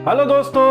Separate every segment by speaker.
Speaker 1: Hello दोस्तों,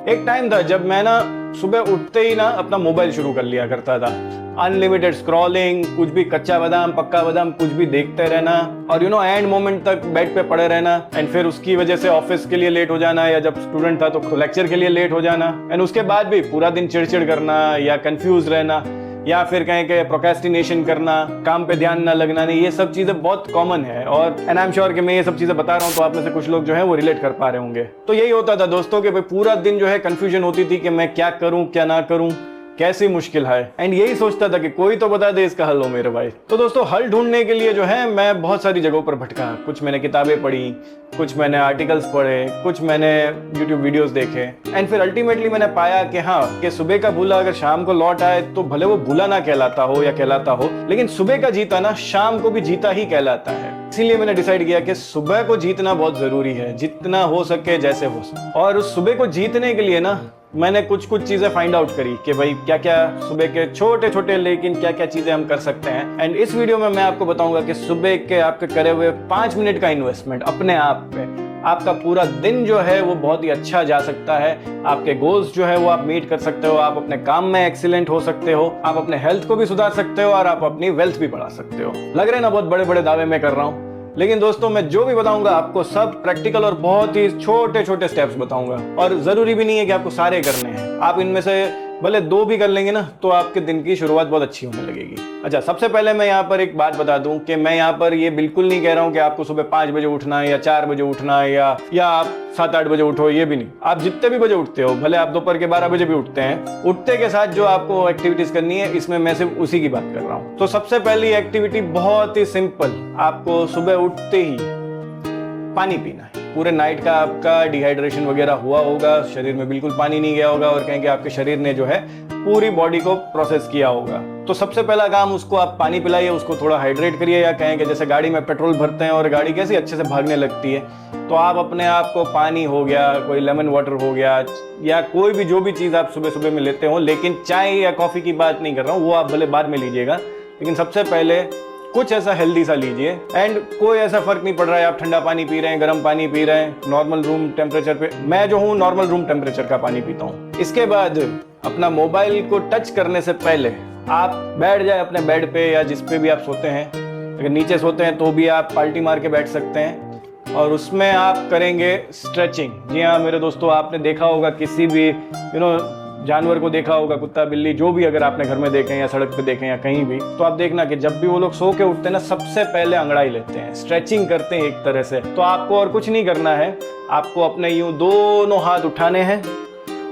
Speaker 1: एक time था जब मैं ना सुबह उठते ही ना अपना मोबाइल शुरू कर लिया करता था। अनलिमिटेड स्क्रॉलिंग, कुछ भी कच्चा बादाम पक्का बादाम कुछ भी देखते रहना और एंड मोमेंट तक बेड पे पड़े रहना। एंड फिर उसकी वजह से ऑफिस के लिए लेट हो जाना, या जब स्टूडेंट था तो लेक्चर के लिए लेट हो जाना। एंड उसके बाद भी पूरा दिन चिड़चिड़ करना या कंफ्यूज रहना, या फिर कहीं के प्रोक्रेस्टिनेशन करना, काम पे ध्यान ना लगना। नहीं, ये सब चीजें बहुत कॉमन है और एंड आई एम श्योर कि मैं ये सब चीजें बता रहा हूँ तो आप में से कुछ लोग जो है वो रिलेट कर पा रहे होंगे। तो यही होता था दोस्तों कि भाई पूरा दिन जो है कंफ्यूजन होती थी कि मैं क्या करूं क्या ना करूं, कैसी मुश्किल है। एंड यही सोचता था कि कोई तो बता दे इसका हल हो मेरे भाई। तो दोस्तों, हल ढूंढने के लिए जो है मैं बहुत सारी जगहों पर भटका। कुछ मैंने किताबें पढ़ी, कुछ मैंने आर्टिकल्स पढ़े, कुछ मैंने यूट्यूब वीडियोस देखे। एंड फिर अल्टीमेटली मैंने पाया कि हाँ, कि सुबह का भूला अगर शाम को लौट आए तो भले वो भूला ना कहलाता हो या कहलाता हो, लेकिन सुबह का जीता ना शाम को भी जीता ही कहलाता है। इसीलिए मैंने डिसाइड किया कि सुबह को जीतना बहुत जरूरी है, जितना हो सके जैसे हो सके। और उस सुबह को जीतने के लिए ना मैंने कुछ चीजें फाइंड आउट करी कि भाई क्या क्या सुबह के छोटे छोटे लेकिन क्या क्या चीजें हम कर सकते हैं। एंड इस वीडियो में मैं आपको बताऊंगा कि सुबह के आपके करे हुए 5 मिनट का इन्वेस्टमेंट अपने आप पे आपका पूरा दिन जो है वो बहुत ही अच्छा जा सकता है। आपके गोल्स जो है वो आप मीट कर सकते हो, आप अपने काम में एक्सीलेंट हो सकते हो, आप अपने हेल्थ को भी सुधार सकते हो और आप अपनी वेल्थ भी बढ़ा सकते हो। लग रहे हैं ना बहुत बड़े बड़े दावे मैं कर रहा हूँ, लेकिन दोस्तों मैं जो भी बताऊंगा आपको सब प्रैक्टिकल और बहुत ही छोटे छोटे स्टेप्स बताऊंगा। और जरूरी भी नहीं है कि आपको सारे करने हैं, आप इनमें से भले 2 भी कर लेंगे ना तो आपके दिन की शुरुआत बहुत अच्छी होने लगेगी। अच्छा, सबसे पहले मैं यहाँ पर एक बात बता दूं कि मैं यहाँ पर ये बिल्कुल नहीं कह रहा हूँ कि आपको सुबह 5 बजे उठना है या 4 बजे उठना है या आप 7-8 बजे उठो, ये भी नहीं। आप जितने भी बजे उठते हो, भले आप दोपहर के 12 बजे भी उठते हैं, उठते के साथ जो आपको एक्टिविटीज करनी है इसमें मैं सिर्फ उसी की बात कर रहा हूँ। तो सबसे पहली एक्टिविटी बहुत ही सिंपल, आपको सुबह उठते ही पानी पीना है। पूरे नाइट का आपका डिहाइड्रेशन वगैरह हुआ होगा, शरीर में बिल्कुल पानी नहीं गया होगा और कहेंगे आपके शरीर ने जो है पूरी बॉडी को प्रोसेस किया होगा। तो सबसे पहला काम, उसको आप पानी पिलाइए, उसको थोड़ा हाइड्रेट करिए। या कहेंगे जैसे गाड़ी में पेट्रोल भरते हैं और गाड़ी कैसी अच्छे से भागने लगती है, तो आप अपने आप को पानी हो गया, कोई लेमन वाटर हो गया, या कोई भी जो भी चीज़ आप सुबह सुबह में लेते हो, लेकिन चाय या कॉफ़ी की बात नहीं कर रहा हूँ, वो आप भले बाद में लीजिएगा, लेकिन सबसे पहले कुछ ऐसा हेल्दी सा लीजिए। एंड कोई ऐसा फर्क नहीं पड़ रहा है आप ठंडा पानी पी रहे हैं, गर्म पानी पी रहे हैं, नॉर्मल रूम टेम्परेचर पे। मैं जो हूँ नॉर्मल रूम टेम्परेचर का पानी पीता हूँ। इसके बाद अपना मोबाइल को टच करने से पहले आप बैठ जाए अपने बेड पे या जिस पे भी आप सोते हैं। अगर नीचे सोते हैं तो भी आप पाल्टी मार के बैठ सकते हैं और उसमें आप करेंगे स्ट्रेचिंग। जी हाँ मेरे दोस्तों, आपने देखा होगा किसी भी जानवर को देखा होगा, कुत्ता बिल्ली जो भी अगर आपने घर में देखें या सड़क पे देखें या कहीं भी, तो आप देखना कि जब भी वो लोग सो के उठते हैं ना, सबसे पहले अंगड़ाई लेते हैं, स्ट्रेचिंग करते हैं एक तरह से। तो आपको और कुछ नहीं करना है, आपको अपने यूं दोनों हाथ उठाने हैं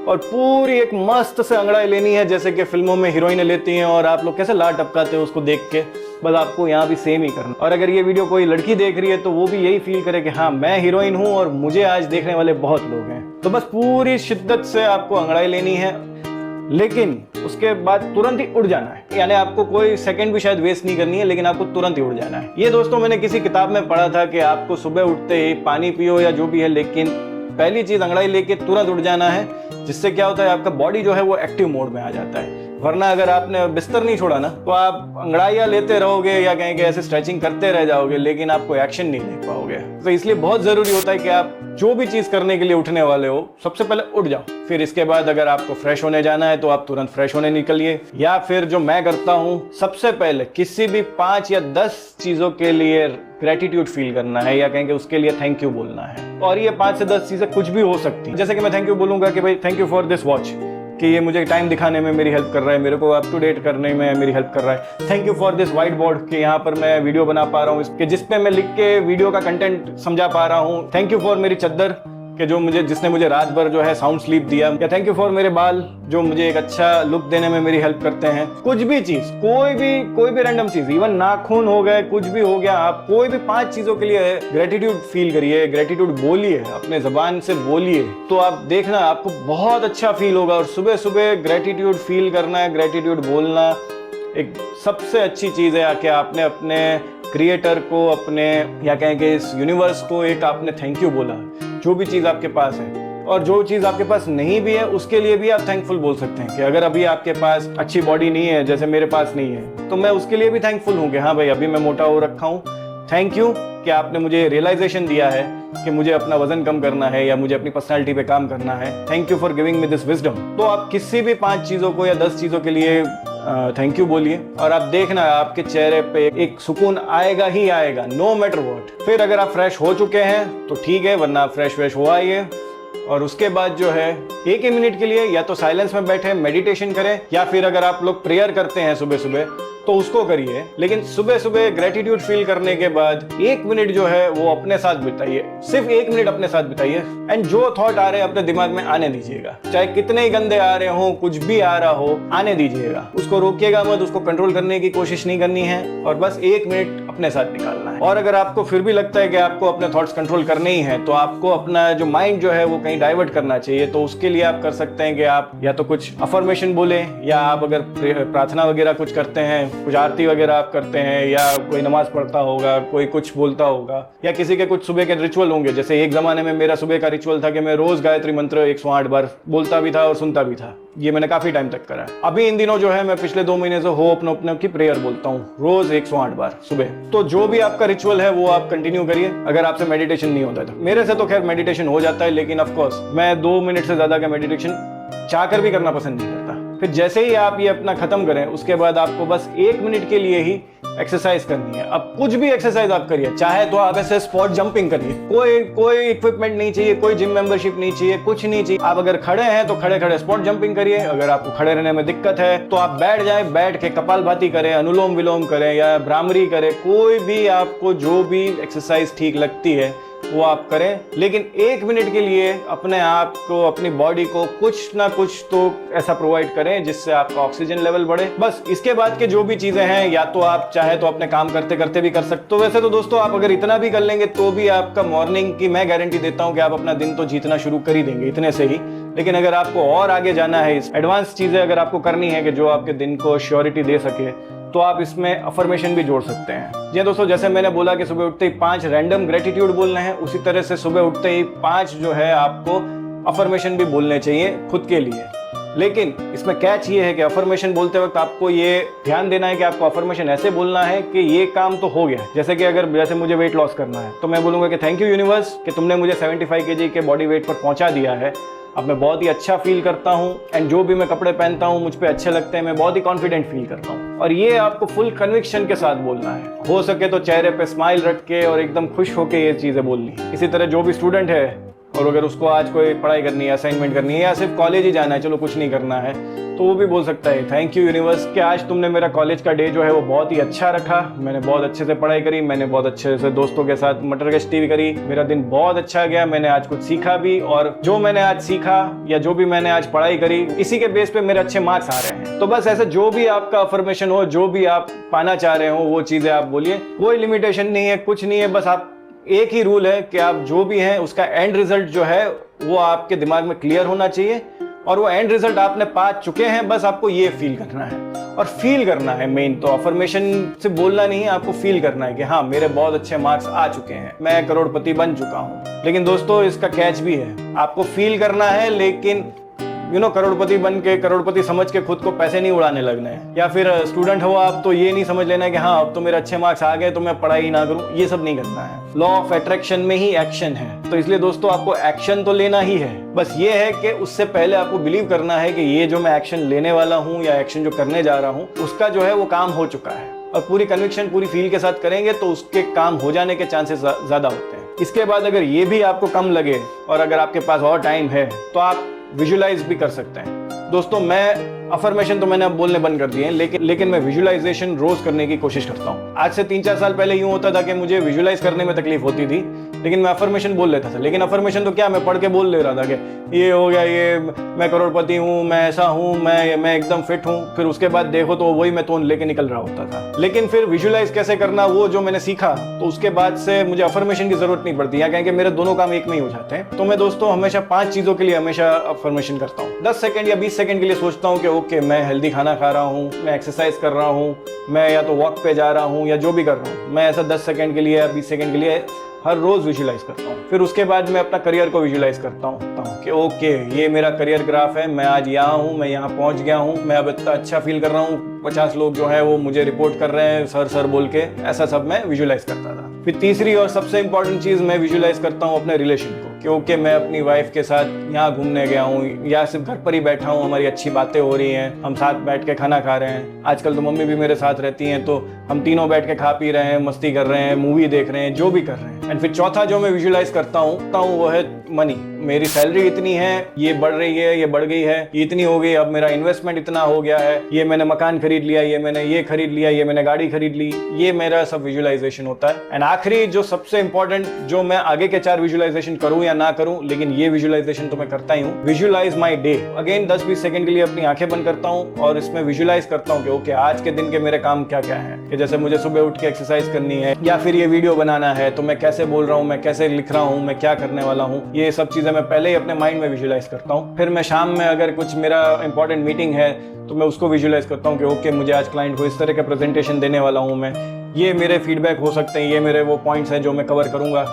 Speaker 1: और पूरी एक मस्त से अंगड़ाई लेनी है, जैसे कि फिल्मों में हीरोइनें लेती हैं और आप लोग कैसे लार टपकाते हो उसको देख के। बस आपको यहाँ भी सेम ही करना। और अगर ये वीडियो कोई लड़की देख रही है तो वो भी यही फील करे कि हाँ, मैं हीरोइन हूँ और मुझे आज देखने वाले बहुत लोग हैं। तो बस पूरी शिद्दत से आपको अंगड़ाई लेनी है, लेकिन उसके बाद तुरंत ही उड़ जाना है। यानी आपको कोई सेकंड भी शायद वेस्ट नहीं करनी है, लेकिन आपको तुरंत ही उड़ जाना है। ये दोस्तों मैंने किसी किताब में पढ़ा था कि आपको सुबह उठते ही पानी पियो या जो भी है, लेकिन पहली चीज अंगड़ाई लेके तुरंत उड़ जाना है, जिससे क्या होता है आपका बॉडी जो है वो एक्टिव मोड में आ जाता है। वरना अगर आपने बिस्तर नहीं छोड़ा ना तो आप अंगड़ाइयाँ लेते रहोगे या कहेंगे ऐसे स्ट्रेचिंग करते रह जाओगे, लेकिन आपको एक्शन नहीं ले पाओगे। तो इसलिए बहुत जरूरी होता है कि आप जो भी चीज करने के लिए उठने वाले हो सबसे पहले उठ जाओ। फिर इसके बाद अगर आपको फ्रेश होने जाना है तो आप तुरंत फ्रेश होने निकलिए, या फिर जो मैं करता हूँ, सबसे पहले किसी भी 5 या 10 चीजों के लिए ग्रेटिट्यूड फील करना है, या कहेंगे उसके लिए थैंक यू बोलना है। और ये 5 से 10 चीजें कुछ भी हो सकती है, जैसे कि मैं थैंक यू बोलूंगा कि भाई thank you for this watch, कि ये मुझे टाइम दिखाने में मेरी हेल्प कर रहा है, मेरे को अप टू डेट करने में मेरी हेल्प कर रहा है। Thank you for this white board, कि यहाँ पर मैं वीडियो बना पा रहा हूँ, इसके जिसपे मैं लिख के वीडियो का कंटेंट समझा पा रहा हूँ। थैंक यू फॉर मेरी चद्दर, कि जिसने मुझे रात भर जो है साउंड स्लीप दिया। या थैंक यू फॉर मेरे बाल, जो मुझे एक अच्छा लुक देने में मेरी हेल्प करते हैं। कुछ भी चीज, कोई भी रैंडम चीज, इवन नाखून हो गए, कुछ भी हो गया, आप कोई भी 5 चीजों के लिए ग्रेटिट्यूड फील करिए, ग्रेटिट्यूड बोलिए, अपने जबान से बोलिए, तो आप देखना आपको बहुत अच्छा फील होगा। और सुबह सुबह ग्रेटिट्यूड फील करना, ग्रेटिट्यूड बोलना एक सबसे अच्छी चीज है कि आपने अपने क्रिएटर को, अपने या कहेंगे इस यूनिवर्स को एक आपने थैंक यू बोला, जो भी चीज आपके पास है। और जो चीज आपके पास नहीं भी है उसके लिए भी आप थैंकफुल बोल सकते हैं कि अगर अभी आपके पास अच्छी बॉडी नहीं है, जैसे मेरे पास नहीं है, तो मैं उसके लिए भी थैंकफुल हूँ कि हाँ भाई अभी मैं मोटा हो रखा हूँ, थैंक यू कि आपने मुझे रियलाइजेशन दिया है कि मुझे अपना वजन कम करना है या मुझे अपनी पर्सनालिटी पे काम करना है। Thank you for giving me this wisdom. तो आप किसी भी 5 चीज़ों को या 10 चीज़ों के लिए थैंक यू बोलिए और आप देखना आपके चेहरे पे एक सुकून आएगा ही आएगा, नो मैटर व्हाट। फिर अगर आप फ्रेश हो चुके हैं तो ठीक है, वरना आप फ्रेश हो आइए और उसके बाद जो है 1 ही मिनट के लिए या तो साइलेंस में बैठे मेडिटेशन करें, या फिर अगर आप लोग प्रेयर करते हैं सुबह सुबह तो उसको करिए। लेकिन सुबह सुबह ग्रेटिट्यूड फील करने के बाद 1 मिनट जो है वो अपने साथ बिताइए, सिर्फ 1 मिनट अपने साथ बिताइए। एंड जो थॉट आ रहे हैं अपने दिमाग में आने दीजिएगा, चाहे कितने ही गंदे आ रहे हो, कुछ भी आ रहा हो, आने दीजिएगा, उसको रोकिएगा मत, उसको कंट्रोल करने की कोशिश नहीं करनी है और बस 1 मिनट अपने साथ निकालना है। और अगर आपको फिर भी लगता है कि आपको अपने थॉट्स कंट्रोल करने ही हैं, तो आपको अपना जो माइंड जो है वो कहीं डाइवर्ट करना चाहिए। तो उसके लिए आप कर सकते हैं कि आप या तो कुछ अफर्मेशन बोले, या आप अगर प्रार्थना वगैरह कुछ करते हैं, कुछ आरती वगैरह आप करते हैं, या कोई नमाज पढ़ता होगा, कोई कुछ बोलता होगा, या किसी के कुछ सुबह के रिचुअल होंगे। जैसे एक जमाने में मेरा सुबह का रिचुअल था कि मैं रोज गायत्री मंत्र 108 बार बोलता भी था और सुनता भी था। ये मैंने काफी टाइम तक करा है। अभी इन दिनों जो है मैं पिछले 2 महीने से हो अपने की प्रेयर बोलता हूँ रोज 108 बार सुबह। तो जो भी आपका रिचुअल है वो आप कंटिन्यू करिए, अगर आपसे मेडिटेशन नहीं होता है तो। मेरे से तो खैर मेडिटेशन हो जाता है, लेकिन ऑफ कोर्स मैं 2 मिनट से ज्यादा का मेडिटेशन चाहकर भी करना पसंद नहीं करता। फिर जैसे ही आप ये अपना खत्म करें उसके बाद आपको बस 1 मिनट के लिए ही एक्सरसाइज करनी है। अब कुछ भी एक्सरसाइज आप करिए, चाहे तो आप ऐसे स्पॉट जंपिंग करिए, कोई इक्विपमेंट नहीं चाहिए, कोई जिम मेंबरशिप नहीं चाहिए, कुछ नहीं चाहिए। आप अगर खड़े हैं तो खड़े स्पॉट जंपिंग करिए। अगर आपको खड़े रहने में दिक्कत है तो आप बैठ जाए, बैठ के कपालभाति करें, अनुलोम विलोम करें या भ्रामरी करें, कोई भी आपको जो भी एक्सरसाइज ठीक लगती है वो आप करें। लेकिन 1 मिनट के लिए अपने आप को, अपनी बॉडी को कुछ ना कुछ तो ऐसा प्रोवाइड करें जिससे आपका ऑक्सीजन लेवल बढ़े। बस इसके बाद के जो भी चीजें हैं या तो आप चाहे तो अपने काम करते करते भी कर सकते हो। वैसे तो दोस्तों आप अगर इतना भी कर लेंगे तो भी आपका मॉर्निंग की मैं गारंटी देता हूं कि आप अपना दिन तो जीतना शुरू कर ही देंगे इतने से ही। लेकिन अगर आपको और आगे जाना है, एडवांस चीजें अगर आपको करनी है कि जो आपके दिन को श्योरिटी दे सके, तो आप इसमें अफर्मेशन भी जोड़ सकते हैं। जी दोस्तों, जैसे मैंने बोला कि सुबह उठते ही 5 रैंडम ग्रेटिट्यूड बोलने हैं, उसी तरह से सुबह उठते ही 5 जो है आपको अफर्मेशन भी बोलने चाहिए खुद के लिए। लेकिन इसमें कैच ये है कि अफर्मेशन बोलते वक्त आपको ये ध्यान देना है कि आपको अफर्मेशन ऐसे बोलना है कि ये काम तो हो गया। जैसे मुझे वेट लॉस करना है तो मैं बोलूंगा कि थैंक यू यूनिवर्स कि तुमने मुझे 75 kg के बॉडी वेट पर पहुंचा दिया है। अब मैं बहुत ही अच्छा फील करता हूँ एंड जो भी मैं कपड़े पहनता हूँ मुझ पे अच्छे लगते हैं, मैं बहुत ही कॉन्फिडेंट फील करता हूँ। और ये आपको फुल कन्विक्शन के साथ बोलना है, हो सके तो चेहरे पे स्माइल रख के और एकदम खुश होके ये चीजें बोलनी है। इसी तरह जो भी स्टूडेंट है और अगर उसको आज कोई पढ़ाई करनी है, असाइनमेंट करनी है या सिर्फ कॉलेज ही जाना है, चलो कुछ नहीं करना है, तो वो भी बोल सकता है थैंक यू यूनिवर्स कि आज तुमने मेरा कॉलेज का डे जो है वो बहुत ही अच्छा रखा। मैंने बहुत अच्छे से पढ़ाई करी, मैंने बहुत अच्छे से दोस्तों के साथ मटर गश्ती भी करी, मेरा दिन बहुत अच्छा गया, मैंने आज कुछ सीखा भी, और जो मैंने आज सीखा या जो भी मैंने आज पढ़ाई करी इसी के बेस पे मेरे अच्छे मार्क्स आ रहे हैं। तो बस ऐसे जो भी आपका अफर्मेशन हो, जो भी आप पाना चाह रहे हो वो चीजें आप बोलिए। कोई लिमिटेशन नहीं है, कुछ नहीं है, बस आप एक ही रूल है कि आप जो भी हैं उसका एंड रिजल्ट जो है वो आपके दिमाग में क्लियर होना चाहिए, और वो एंड रिजल्ट आपने पा चुके हैं, बस आपको ये फील करना है। और फील करना है मेन तो, अफर्मेशन से बोलना नहीं है, आपको फील करना है कि हाँ मेरे बहुत अच्छे मार्क्स आ चुके हैं, मैं करोड़पति बन चुका हूँ। लेकिन दोस्तों इसका कैच भी है, आपको फील करना है, लेकिन करोड़पति बन के, करोड़पति समझ के खुद को पैसे नहीं उड़ाने लगने हैं। या फिर स्टूडेंट हो आप तो ये नहीं समझ लेना है कि हाँ अब तो मेरे अच्छे मार्क्स आ गए तो मैं पढ़ाई ना करूं, ये सब नहीं करना है। लॉ ऑफ अट्रैक्शन में ही एक्शन है, तो इसलिए दोस्तों आपको एक्शन तो लेना ही है। बस ये है कि उससे पहले आपको बिलीव करना है कि ये जो मैं एक्शन लेने वाला हूँ या एक्शन जो करने जा रहा हूँ उसका जो है वो काम हो चुका है, और पूरी कन्विक्शन, पूरी फील के साथ करेंगे तो उसके काम हो जाने के चांसेस ज्यादा होते हैं। इसके बाद अगर ये भी आपको कम लगे और अगर आपके पास और टाइम है तो आप विजुलाइज भी कर सकते हैं। दोस्तों मैं अफर्मेशन तो मैंने अब बोलने बंद कर दिए हैं, लेकिन मैं विजुलाइजेशन रोज करने की कोशिश करता हूँ। आज से 3-4 साल पहले यूं होता था कि मुझे विजुलाइज करने में तकलीफ होती थी, लेकिन मैं अफर्मेशन बोल लेता था। लेकिन अफर्मेशन तो क्या, मैं पढ़ के बोल ले रहा था कि ये हो गया, ये मैं करोड़पति हूँ, मैं ऐसा हूँ, मैं एकदम फिट हूँ। फिर उसके बाद देखो तो वही मैं तोन लेके निकल रहा होता था। लेकिन फिर विजुलाइज कैसे करना वो जो मैंने सीखा, तो उसके बाद से मुझे अफर्मेशन की जरूरत नहीं पड़ती, यहाँ कहें मेरे दोनों काम एक में ही हो जाते हैं। तो मैं दोस्तों हमेशा 5 चीजों के लिए हमेशा अफर्मेशन करता हूँ। 10 सेकंड या 20 सेकंड के लिए सोचता हूँ कि ओके मैं हेल्दी खाना खा रहा हूँ, मैं एक्सरसाइज कर रहा हूँ, मैं या तो वॉक पे जा रहा हूँ या जो भी कर रहा हूँ, मैं ऐसा 10 सेकंड के लिए या 20 सेकंड के लिए हर रोज विजुलाइज करता हूँ। फिर उसके बाद मैं अपना करियर को विजुलाइज करता हूँ कि ओके ये मेरा करियर ग्राफ है, मैं आज यहाँ हूँ, मैं यहाँ पहुँच गया हूँ, मैं अब इतना अच्छा फील कर रहा हूँ, 50 लोग जो है वो मुझे रिपोर्ट कर रहे हैं सर बोल के, ऐसा सब मैं विजुलाइज करता था। फिर तीसरी और सबसे इंपॉर्टेंट चीज मैं विजुलाइज करता हूँ अपने रिलेशन को, क्योंकि मैं अपनी वाइफ के साथ यहाँ घूमने गया हूँ या सिर्फ घर पर ही बैठा हूँ, हमारी अच्छी बातें हो रही हैं, हम साथ बैठ के खाना खा रहे हैं। आजकल तो मम्मी भी मेरे साथ रहती हैं, तो हम तीनों बैठ के खा पी रहे हैं, मस्ती कर रहे हैं, मूवी देख रहे हैं, जो भी कर रहे हैं। एंड फिर चौथा जो मैं विजुलाइज करता हूँ वो है मनी। मेरी सैलरी इतनी है, ये बढ़ रही है, ये बढ़ गई है, ये इतनी हो गई, अब मेरा इन्वेस्टमेंट इतना हो गया है, ये मैंने मकान खरीद लिया, ये मैंने ये खरीद लिया, ये मैंने गाड़ी खरीद ली, ये मेरा सब विजुलाइजेशन होता है। एंड आखिरी जो सबसे इंपॉर्टेंट, जो मैं आगे के 4 विजुलाइजेशन करूं या ना करूं, लेकिन ये विजुलाइजेशन तो मैं करता ही हूं, visualize my day. Again 10-20 second के लिए अपनी आंखें बंद करता हूं और इसमें विजुलाइज करता हूं कि ओके आज के दिन के मेरे काम क्या क्या है, कि जैसे मुझे सुबह उठ के एक्सरसाइज करनी है या फिर ये वीडियो बनाना है, तो मैं कैसे बोल रहा हूँ, मैं कैसे लिख रहा हूँ, मैं क्या करने वाला हूँ, ये सब चीजें मैं पहले ही अपने माइंड में विजुलाइज करता हूँ। फिर मैं शाम में अगर कुछ मेरा इंपॉर्टेंट मीटिंग है तो मैं उसको विजुलाइज करता हूँ कि ओके मुझे आज क्लाइंट को इस तरह का प्रेजेंटेशन देने वाला हूँ मैं, ये मेरे फीडबैक हो सकते हैं, ये मेरे वो पॉइंट्स हैं जो मैं कवर करूंगा।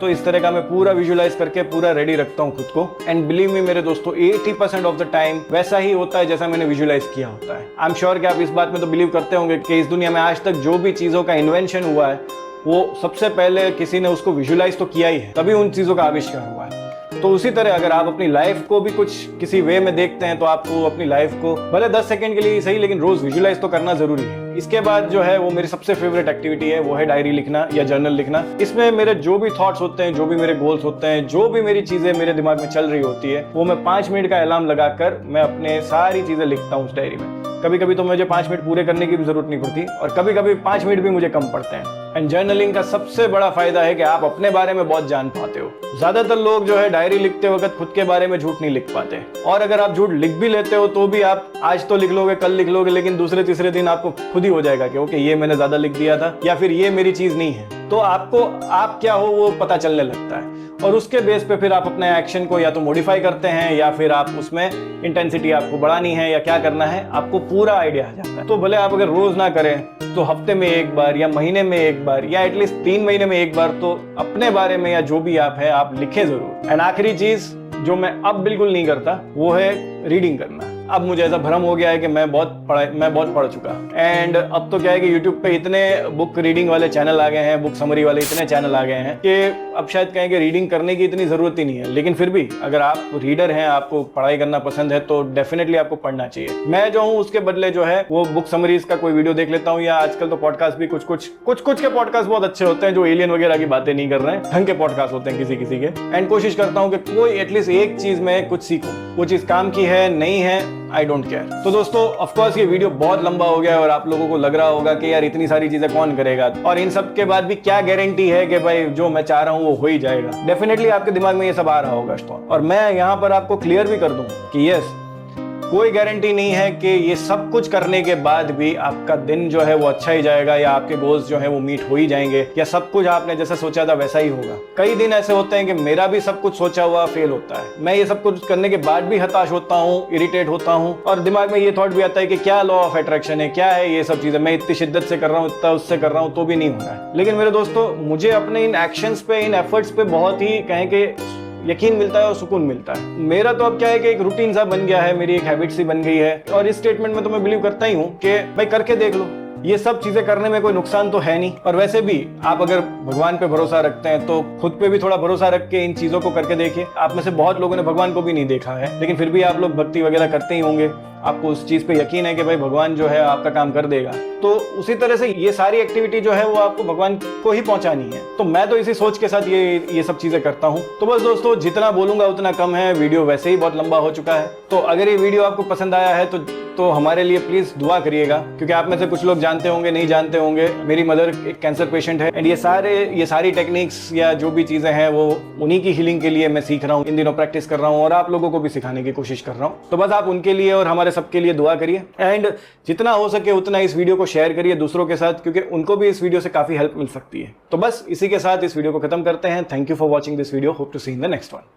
Speaker 1: तो इस तरह का मैं पूरा विजुलाइज करके पूरा रेडी रखता हूँ खुद को। एंड बिलीव मी मेरे दोस्तों, 80% ऑफ द टाइम वैसा ही होता है जैसा मैंने विजुलाइज किया होता है। आई एम श्योर कि आप इस बात में तो बिलीव करते होंगे कि इस दुनिया में आज तक जो भी चीज़ों का इन्वेंशन हुआ है वो सबसे पहले किसी ने उसको विजुलाइज तो किया ही है, तभी उन चीज़ों का आविष्कार हुआ है। तो उसी तरह अगर आप अपनी लाइफ को भी कुछ किसी वे में देखते हैं तो आपको अपनी लाइफ को भले 10 सेकंड के लिए सही, लेकिन रोज विजुलाइज तो करना जरूरी है। इसके बाद जो है वो मेरी सबसे फेवरेट एक्टिविटी है, वो है डायरी लिखना या जर्नल लिखना। इसमें मेरे जो भी थॉट्स होते हैं, जो भी मेरे गोल्स होते हैं, जो भी मेरी चीजें मेरे दिमाग में चल रही होती है, वो मैं 5 मिनट का अलार्म लगाकर मैं अपने सारी चीजें लिखता हूँ उस डायरी में। कभी कभी तो मुझे 5 मिनट पूरे करने की भी जरूरत नहीं पड़ती और कभी कभी 5 मिनट भी मुझे कम पड़ते हैं। एंड जर्नलिंग का सबसे बड़ा फायदा है कि आप अपने बारे में बहुत जान पाते हो। ज्यादातर लोग जो है डायरी लिखते वक्त खुद के बारे में झूठ नहीं लिख पाते, और अगर आप झूठ लिख भी लेते हो तो भी आप आज तो लिख लोगे, कल लिख लोगे, लेकिन दूसरे तीसरे दिन आपको खुद ही हो जाएगा कि ओके ये मैंने ज्यादा लिख दिया था या फिर ये मेरी चीज नहीं है। तो आपको आप क्या हो वो पता चलने लगता है और उसके बेस पे फिर आप अपने एक्शन को या तो मॉडिफाई करते हैं या फिर आप उसमें इंटेंसिटी आपको बढ़ानी है या क्या करना है, आपको पूरा आइडिया आ जाता है। तो भले आप अगर रोज ना करें तो हफ्ते में एक बार या महीने में एक बार या एटलीस्ट 3 महीने में एक बार तो अपने बारे में या जो भी आप है आप लिखें जरूर। एंड आखिरी चीज जो मैं अब बिल्कुल नहीं करता वो है रीडिंग करना। अब मुझे ऐसा भ्रम हो गया है कि मैं बहुत पढ़ चुका। एंड अब तो क्या है कि यूट्यूब पे इतने बुक रीडिंग वाले चैनल आ गए हैं, बुक समरी वाले इतने चैनल आ गए हैं कि अब शायद कहें कि रीडिंग करने की इतनी जरूरत ही नहीं है। लेकिन फिर भी अगर आप रीडर हैं, आपको पढ़ाई करना पसंद है तो डेफिनेटली आपको पढ़ना चाहिए। मैं जो हूँ उसके बदले जो है वो बुक समरीज का कोई वीडियो देख लेता हूँ, या आजकल तो पॉडकास्ट भी कुछ के पॉडकास्ट बहुत अच्छे होते हैं जो एलियन वगैरह की बातें नहीं कर रहे हैं, ढंग के पॉडकास्ट होते हैं किसी के। एंड कोशिश करता हूँ कि कोई एटलीस्ट एक चीज में कुछ सीखूं, वो चीज काम की है नहीं है आई डोंट केयर। तो दोस्तों ऑफकोर्स ये वीडियो बहुत लंबा हो गया है और आप लोगों को लग रहा होगा कि यार इतनी सारी चीजें कौन करेगा, और इन सब के बाद भी क्या गारंटी है कि भाई जो मैं चाह रहा हूँ वो हो ही जाएगा। डेफिनेटली आपके दिमाग में ये सब आ रहा होगा, और मैं यहाँ पर आपको क्लियर भी कर दूं कि यस, कोई गारंटी नहीं है कि ये सब कुछ करने के बाद भी आपका दिन जो है वो अच्छा ही जाएगा या आपके गोल्स जो है वो मीट हो ही जाएंगे या सब कुछ आपने जैसा सोचा था वैसा ही होगा। कई दिन ऐसे होते हैं कि मेरा भी सब कुछ सोचा हुआ फेल होता है, मैं ये सब कुछ करने के बाद भी हताश होता हूँ, इरिटेट होता हूँ और दिमाग में ये थॉट भी आता है कि क्या लॉ ऑफ अट्रैक्शन है, क्या है ये सब चीजें, मैं इतनी शिद्दत से कर रहा हूँ, इतना उससे कर रहा हूँ तो भी नहीं हो रहा है। लेकिन मेरे दोस्तों मुझे अपने इन एक्शंस पे, इन एफर्ट्स पे बहुत ही कहें कि यकीन मिलता है और सुकून मिलता है। मेरा तो अब क्या है कि एक रूटीन सा बन गया है, मेरी एक हैबिट सी बन गई है, और इस स्टेटमेंट में तो मैं बिलीव करता ही हूँ कि भाई करके देख लो, ये सब चीजें करने में कोई नुकसान तो है नहीं। और वैसे भी आप अगर भगवान पे भरोसा रखते हैं तो खुद पे भी थोड़ा भरोसा रख के इन चीजों को करके देखिए। आप में से बहुत लोगों ने भगवान को भी नहीं देखा है, लेकिन फिर भी आप लोग भक्ति वगैरह करते ही होंगे, आपको उस चीज पे यकीन है कि भाई भगवान जो है आपका काम कर देगा। तो उसी तरह से ये सारी एक्टिविटी जो है वो आपको भगवान को ही पहुंचानी है। तो मैं तो इसी सोच के साथ ये सब चीजें करता हूँ। तो बस दोस्तों जितना बोलूंगा उतना कम है, वीडियो वैसे ही बहुत लंबा हो चुका है। तो अगर ये वीडियो आपको पसंद आया है तो हमारे लिए प्लीज दुआ करिएगा, क्योंकि आप में से कुछ लोग जानते होंगे, नहीं जानते होंगे, मेरी मदर एक कैंसर पेशेंट है। एंड ये सारी टेक्निक्स या जो भी चीजें हैं वो उन्हीं की हीलिंग के लिए मैं सीख रहा हूँ, इन दिनों प्रैक्टिस कर रहा हूँ और आप लोगों को भी सिखाने की कोशिश कर रहा हूँ। तो बस आप उनके लिए और हमारे सबके लिए दुआ करिए एंड जितना हो सके उतना इस वीडियो को शेयर करिए दूसरों के साथ, क्योंकि उनको भी इस वीडियो से काफी हेल्प मिल सकती है। तो बस इसी के साथ इस वीडियो को खत्म करते हैं। Thank you for watching this video, hope to see in the next one.